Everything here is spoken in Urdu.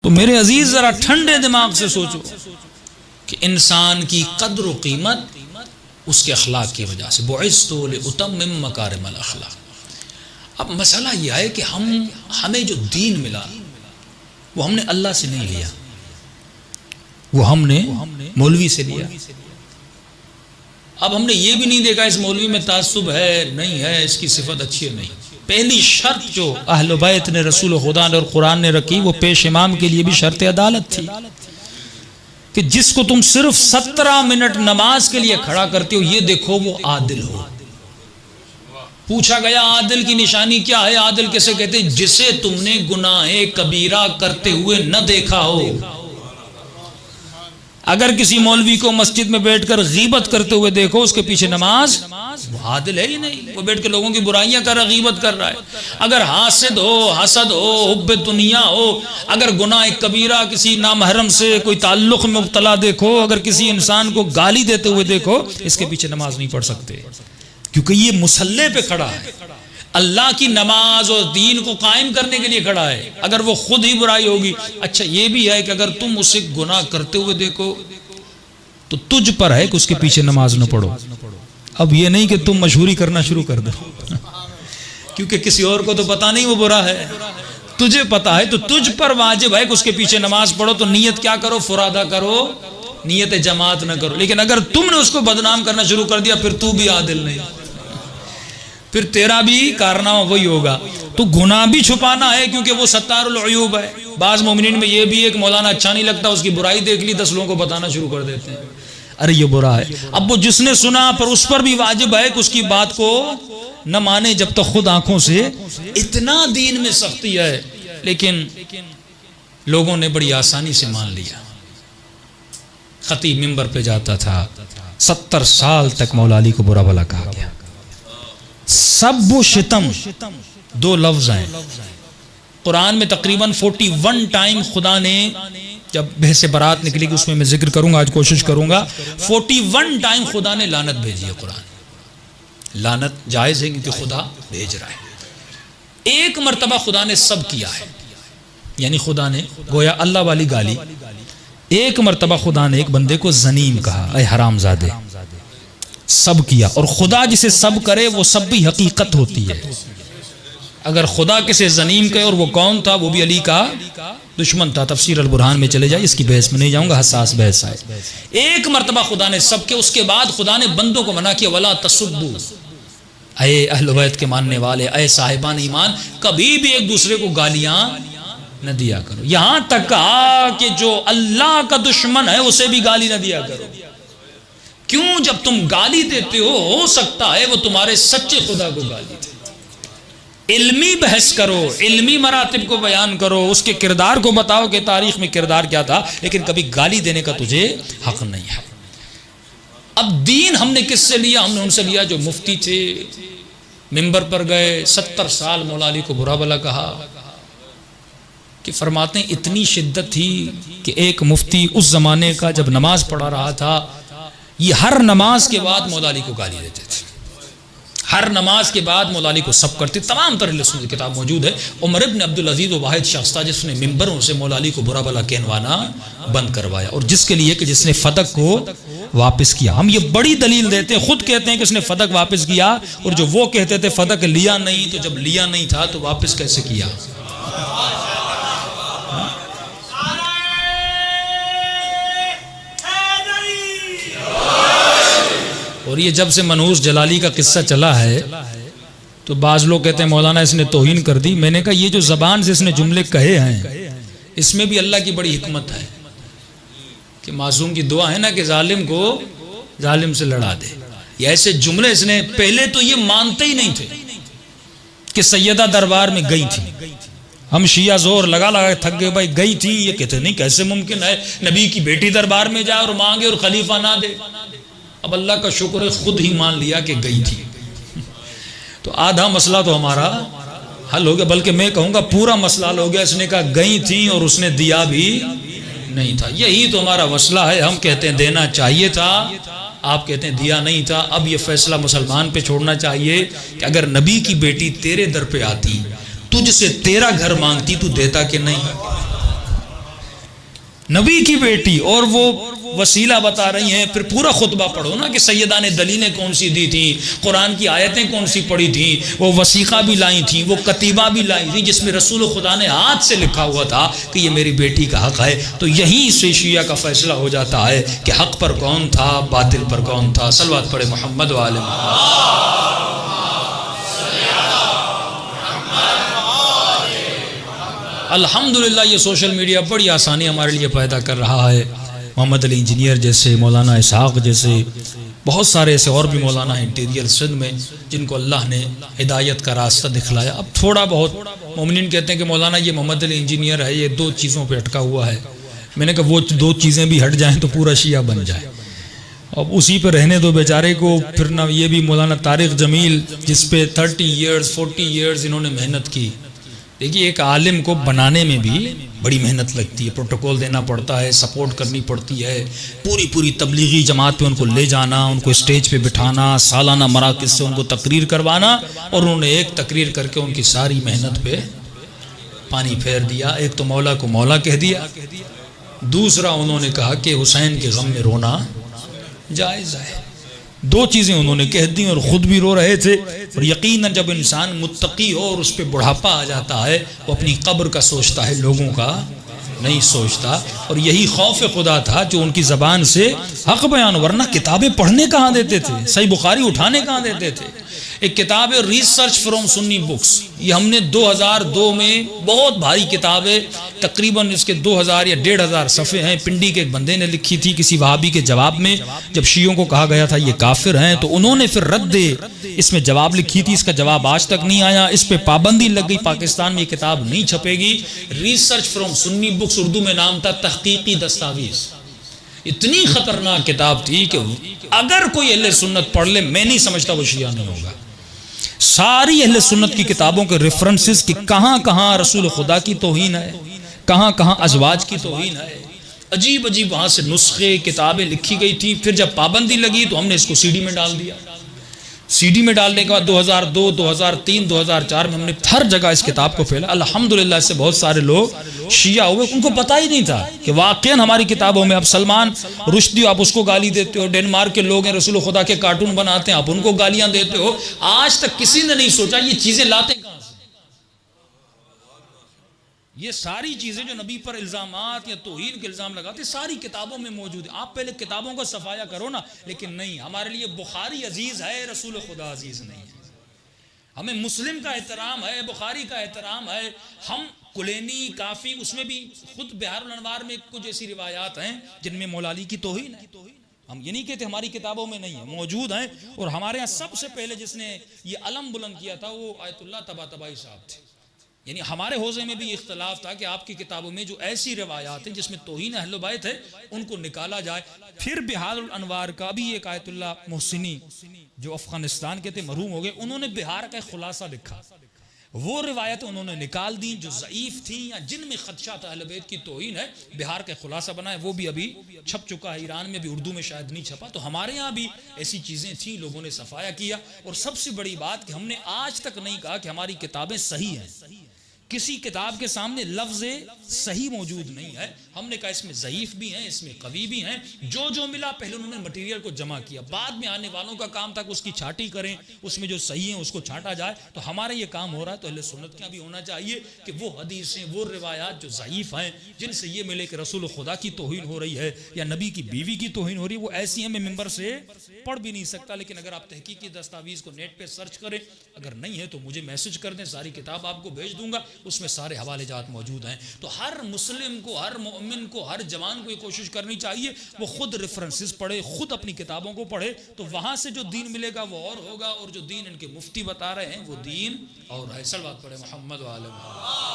تو میرے عزیز ذرا ٹھنڈے دماغ سے سوچو کہ انسان کی قدر و قیمت اس کے اخلاق کی وجہ سے، بعثت لأتمم مکارم الاخلاق۔ اب مسئلہ یہ ہے کہ ہمیں جو دین ملا وہ ہم نے اللہ سے نہیں لیا، وہ ہم نے مولوی سے لیا۔ اب ہم نے یہ بھی نہیں دیکھا اس مولوی میں تعصب ہے نہیں ہے، اس کی صفت اچھی ہے نہیں۔ پہلی شرط جو اہل بیت نے رسول خدا نے اور قرآن نے رکھی وہ پیش امام کے لیے بھی شرط عدالت تھی کہ جس کو تم صرف 17 منٹ نماز کے لیے کھڑا کرتے ہو یہ دیکھو وہ عادل ہو۔ پوچھا گیا عادل کی نشانی کیا ہے؟ عادل کیسے کہتے ہیں؟ جسے تم نے گناہ کبیرہ کرتے ہوئے نہ دیکھا ہو۔ اگر کسی مولوی کو مسجد میں بیٹھ کر غیبت کرتے ہوئے دیکھو اس کے پیچھے نماز، وہ عادل ہے ہی نہیں، وہ بیٹھ کے لوگوں کی برائیاں کر رہا، غیبت کر رہا ہے۔ اگر حاسد ہو، حسد ہو، حب دنیا ہو، اگر گناہ کبیرہ کسی نامحرم سے کوئی تعلق میں مبتلا دیکھو، اگر کسی انسان کو گالی دیتے ہوئے دیکھو، اس کے پیچھے نماز نہیں پڑھ سکتے، کیونکہ یہ مصلی پہ کھڑا ہے، اللہ کی نماز اور دین کو قائم کرنے کے لیے کھڑا ہے۔ اگر وہ خود ہی برائی ہوگی، اچھا یہ بھی ہے کہ اگر تم اسے گناہ کرتے ہوئے دیکھو تو تجھ پر ہے کہ اس کے پیچھے نماز نہ پڑھو۔ اب یہ نہیں کہ تم مشہوری کرنا شروع کر دو کیونکہ کسی اور کو تو پتا نہیں وہ برا ہے، تجھے پتا ہے، تو تجھ پر واجب ہے کہ اس کے پیچھے نماز پڑھو۔ تو نیت کیا کرو؟ فرادہ کرو، نیت جماعت نہ کرو۔ لیکن اگر تم نے اس کو بدنام کرنا شروع کر دیا پھر تو بھی عادل نہیں، پھر تیرا بھی کارنامہ وہی ہوگا۔ تو گناہ بھی چھپانا ہے کیونکہ وہ ستار العیوب ہے۔ بعض مومنین میں یہ بھی ہے کہ مولانا اچھا نہیں لگتا، اس کی برائی دیکھ لی 10 لوگوں کو بتانا شروع کر دیتے ہیں، ارے یہ برا ہے۔ اب وہ جس نے سنا پر اس پر بھی واجب ہے کہ اس کی بات کو نہ مانے جب تک خود آنکھوں سے۔ اتنا دین میں سختی ہے لیکن لوگوں نے بڑی آسانی سے مان لیا۔ خطیب منبر پہ جاتا تھا، 70 سال تک مولا علی کو برا بھلا کہا گیا۔ سب و شتم 2 لفظ ہیں قرآن میں، تقریباً 41 ٹائم خدا نے، جب بحث برات نکلے گی اس میں ذکر کروں گا، آج کوشش کروں گا، 41 ٹائم خدا نے لعنت بھیجی ہے۔ قرآن لعنت جائز ہے کیونکہ خدا بھیج رہا ہے۔ ایک مرتبہ خدا نے سب کیا ہے، یعنی خدا نے گویا اللہ والی گالی، ایک مرتبہ خدا نے ایک بندے کو زنیم کہا، اے حرام زادے، سب کیا۔ اور خدا جسے سب کرے وہ سب بھی حقیقت ہوتی ہے۔ اگر خدا کسے زنیم کہے، اور وہ کون تھا؟ وہ بھی علی کا دشمن تھا، تفسیر البرہان میں چلے جائے، اس کی بحث میں نہیں جاؤں گا، حساس بحث ہے۔ ایک مرتبہ خدا نے سب کے، اس کے بعد خدا نے بندوں کو منع کیا، وَلَا تَسُبُّوا، اے اہل بیت کے ماننے والے، اے صاحبان ایمان، کبھی بھی ایک دوسرے کو گالیاں نہ دیا کرو۔ یہاں تک کہا کہ جو اللہ کا دشمن ہے اسے بھی گالی نہ دیا کرو۔ کیوں؟ جب تم گالی دیتے ہو سکتا ہے وہ تمہارے سچے خدا کو گالی دے۔ علمی بحث کرو، علمی مراتب کو بیان کرو، اس کے کردار کو بتاؤ کہ تاریخ میں کردار کیا تھا، لیکن کبھی گالی دینے کا تجھے حق نہیں ہے۔ اب دین ہم نے کس سے لیا؟ ہم نے ان سے لیا جو مفتی تھے، منبر پر گئے، 70 سال مولا علی کو برا بھلا کہا، کہ فرماتے ہیں اتنی شدت تھی کہ ایک مفتی اس زمانے کا جب نماز پڑھا رہا تھا، یہ ہر نماز کے بعد مولا علی کو گالی دیتے تھے، ہر نماز کے بعد مولا علی کو سب کرتے۔ تمام تر لسن کی کتاب موجود ہے۔ عمر ابن عبدالعزیز و واحد شخص تھا جس نے ممبروں سے مولا علی کو برا بھلا کہنوانا بند کروایا، اور جس کے لیے کہ جس نے فتق کو واپس کیا۔ ہم یہ بڑی دلیل دیتے ہیں، خود کہتے ہیں کہ اس نے فتق واپس کیا، اور جو وہ کہتے تھے فتق لیا نہیں، تو جب لیا نہیں تھا تو واپس کیسے کیا؟ اور یہ جب سے منحوس جلالی کا قصہ چلا ہے تو بعض لوگ کہتے ہیں مولانا اس نے توہین کر دی۔ میں نے کہا یہ جو زبان سے اس نے جملے کہے ہیں اس میں بھی اللہ کی بڑی حکمت ہے کہ معصوم کی دعا ہے نا کہ ظالم کو ظالم سے لڑا دے۔ یہ ایسے جملے اس نے، پہلے تو یہ مانتے ہی نہیں تھے کہ سیدہ دربار میں گئی تھی، ہم شیعہ زور لگا لگا تھک گئے، بھائی گئی تھی، یہ کہتے نہیں کیسے ممکن ہے نبی کی بیٹی دربار میں جائے اور مانگے اور خلیفہ نہ دے۔ اب اللہ کا شکر ہے خود ہی مان لیا کہ گئی تھی، تو آدھا مسئلہ تو ہمارا حل ہو گیا، بلکہ میں کہوں گا پورا مسئلہ حل ہو گیا۔ اس نے کہا گئی تھی اور اس نے دیا بھی نہیں تھا، یہی تو ہمارا مسئلہ ہے۔ ہم کہتے ہیں دینا چاہیے تھا، آپ کہتے ہیں دیا نہیں تھا۔ اب یہ فیصلہ مسلمان پہ چھوڑنا چاہیے کہ اگر نبی کی بیٹی تیرے در پہ آتی، تجھ سے تیرا گھر مانگتی، تو دیتا کہ نہیں؟ نبی کی بیٹی، اور وہ وسیلہ بتا رہی ہیں. پھر پورا خطبہ پڑھو نا کہ سیدہ نے دلیلیں کون سی دی تھی، قرآن کی آیتیں کون سی پڑھی تھیں، وہ وثیقہ بھی لائی تھیں، وہ کتیبہ بھی لائی تھیں جس میں رسول خدا نے ہاتھ سے لکھا ہوا تھا کہ یہ میری بیٹی کا حق ہے. تو یہیں سے شیعہ کا فیصلہ ہو جاتا ہے کہ حق پر کون تھا، باطل پر کون تھا. صلوات پڑھے محمد وآل محمد. الحمدللہ یہ سوشل میڈیا بڑی آسانی ہمارے لیے پیدا کر رہا ہے. محمد علی انجینئر جیسے، مولانا اسحاق جیسے، بہت سارے ایسے اور بھی مولانا ہیں انٹیریل سندھ میں جن کو اللہ نے ہدایت کا راستہ دکھلایا. اب تھوڑا بہت مومنین کہتے ہیں کہ مولانا یہ محمد علی انجینئر ہے، یہ دو چیزوں پہ اٹکا ہوا ہے. میں نے کہا وہ دو چیزیں بھی ہٹ جائیں تو پورا شیعہ بن جائے. اب اسی پہ رہنے دو بیچارے کو. پھر نہ یہ بھی مولانا طارق جمیل جس پہ 30 ایئرز 40 ایئرز انہوں نے محنت کی. دیکھیے ایک عالم کو بنانے میں بھی بڑی محنت لگتی ہے، پروٹوکول دینا پڑتا ہے، سپورٹ کرنی پڑتی ہے، پوری تبلیغی جماعت پہ ان کو لے جانا، ان کو اسٹیج پہ بٹھانا، سالانہ مراکز سے ان کو تقریر کروانا، اور انہوں نے ایک تقریر کر کے ان کی ساری محنت پہ پانی پھیر دیا. ایک تو مولا کو مولا کہہ دیا، دوسرا انہوں نے کہا کہ حسین کے غم میں رونا جائز ہے. دو چیزیں انہوں نے کہہ دی اور خود بھی رو رہے تھے. اور یقیناً جب انسان متقی ہو اور اس پہ بڑھاپا آ جاتا ہے وہ اپنی قبر کا سوچتا ہے، لوگوں کا نہیں سوچتا. اور یہی خوف خدا تھا جو ان کی زبان سے حق بیان. ورنہ کتابیں پڑھنے کہاں دیتے تھے، صحیح بخاری اٹھانے کہاں دیتے تھے. ایک کتاب ہے ریسرچ فرام سنی بکس، یہ ہم نے 2002 میں بہت بھاری کتاب ہے، تقریباً اس کے 2000 یا 1500 صفحے ہیں. پنڈی کے ایک بندے نے لکھی تھی کسی وہابی کے جواب میں، جب شیعوں کو کہا گیا تھا یہ کافر ہیں تو انہوں نے پھر رد اس میں جواب لکھی تھی. اس کا جواب آج تک نہیں آیا، اس پہ پابندی لگ گئی، پاکستان میں یہ کتاب نہیں چھپے گی. Research from Sunni books, Urdu میں نام تھا تحقیقی دستاویز. اتنی خطرناک کتاب تھی کہ اگر کوئی اہل سنت پڑھ لے میں نہیں سمجھتا وہ شیعہ نہیں ہوگا. ساری اہل سنت کی کتابوں کے ریفرنسز کہ کہاں کہاں رسول خدا کی توہین ہے، کہاں کہاں ازواج کی توہین ہے. عجیب عجیب وہاں سے نسخے کتابیں لکھی گئی تھی. پھر جب پابندی لگی تو ہم نے اس کو CD میں ڈال دیا. CD میں ڈالنے کے بعد 2002 2003 2004 میں ہم نے ہر جگہ اس کتاب کو پھیلا. الحمدللہ اس سے بہت سارے لوگ شیعہ ہوئے، ان کو پتہ ہی نہیں تھا کہ واقعاً ہماری کتابوں میں. اب سلمان رشدی آپ اس کو گالی دیتے ہو، ڈنمارک کے لوگ ہیں رسول خدا کے کارٹون بناتے ہیں، آپ ان کو گالیاں دیتے ہو. آج تک کسی نے نہیں سوچا یہ چیزیں لاتے کہاں سے. یہ ساری چیزیں جو نبی پر الزامات یا توہین کے الزام لگاتے ساری کتابوں میں موجود ہیں. آپ پہلے کتابوں کا صفایا کرو نا. لیکن نہیں، ہمارے لیے بخاری عزیز ہے، رسول خدا عزیز نہیں ہے. ہمیں مسلم کا احترام ہے، بخاری کا احترام ہے. ہم کلینی کافی اس میں بھی خود بہار الانوار میں کچھ ایسی روایات ہیں جن میں مولا علی کی توہین ہے. ہم یہ نہیں کہتے ہماری کتابوں میں نہیں ہے، موجود ہیں. اور ہمارے ہاں سب سے پہلے جس نے یہ علم بلند کیا تھا وہ آیت اللہ طباطبائی صاحب تھے. یعنی ہمارے حوزے میں بھی اختلاف تھا کہ آپ کی کتابوں میں جو ایسی روایات ہیں جس میں توہین اہل بیت ہے ان کو نکالا جائے. پھر بہار الانوار کا بھی ایک آیت اللہ محسنی جو افغانستان کے تھے، مرحوم ہو گئے، انہوں نے بہار کا خلاصہ لکھا. وہ روایتیں انہوں نے نکال دیں جو ضعیف تھیں یا جن میں خدشہ تھا اہل بیت کی توہین ہے. بہار کا خلاصہ بنا ہے، وہ بھی ابھی چھپ چکا ہے. ایران میں بھی اردو میں شاید نہیں چھپا. تو ہمارے ہاں بھی ایسی چیزیں تھیں، لوگوں نے صفایا کیا. اور سب سے بڑی بات کہ ہم نے آج تک نہیں کہا کہ ہماری کتابیں صحیح ہیں. کسی کتاب کے سامنے لفظ صحیح موجود نہیں ہے. ہم نے کہا اس میں ضعیف بھی ہیں، اس میں قوی بھی ہیں. جو ملا پہلے انہوں نے مٹیریل کو جمع کیا، بعد میں آنے والوں کا کام تھا کہ اس کی چھاٹی کریں، اس میں جو صحیح ہیں اس کو چھاٹا جائے. تو ہمارا یہ کام ہو رہا ہے. تو اہل سنت کا بھی ہونا چاہیے کہ وہ حدیثیں، وہ روایات جو ضعیف ہیں، جن سے یہ ملے کہ رسول خدا کی توہین ہو رہی ہے یا نبی کی بیوی کی توہین ہو رہی ہے، وہ ایسی ہیں میں ممبر سے پڑھ بھی نہیں سکتا. لیکن اگر آپ تحقیقی دستاویز کو نیٹ پہ سرچ کریں، اگر نہیں ہے تو مجھے میسج کر دیں، ساری کتاب آپ کو بھیج دوں گا. اس میں سارے حوالے جات موجود ہیں. تو ہر مسلم کو، ہر مومن کو، ہر جوان کو یہ کوشش کرنی چاہیے وہ خود ریفرنسز پڑھے، خود اپنی کتابوں کو پڑھے. تو وہاں سے جو دین ملے گا وہ اور ہوگا، اور جو دین ان کے مفتی بتا رہے ہیں وہ دین اور ہے. صلوات پڑھے محمد وعلی محمد.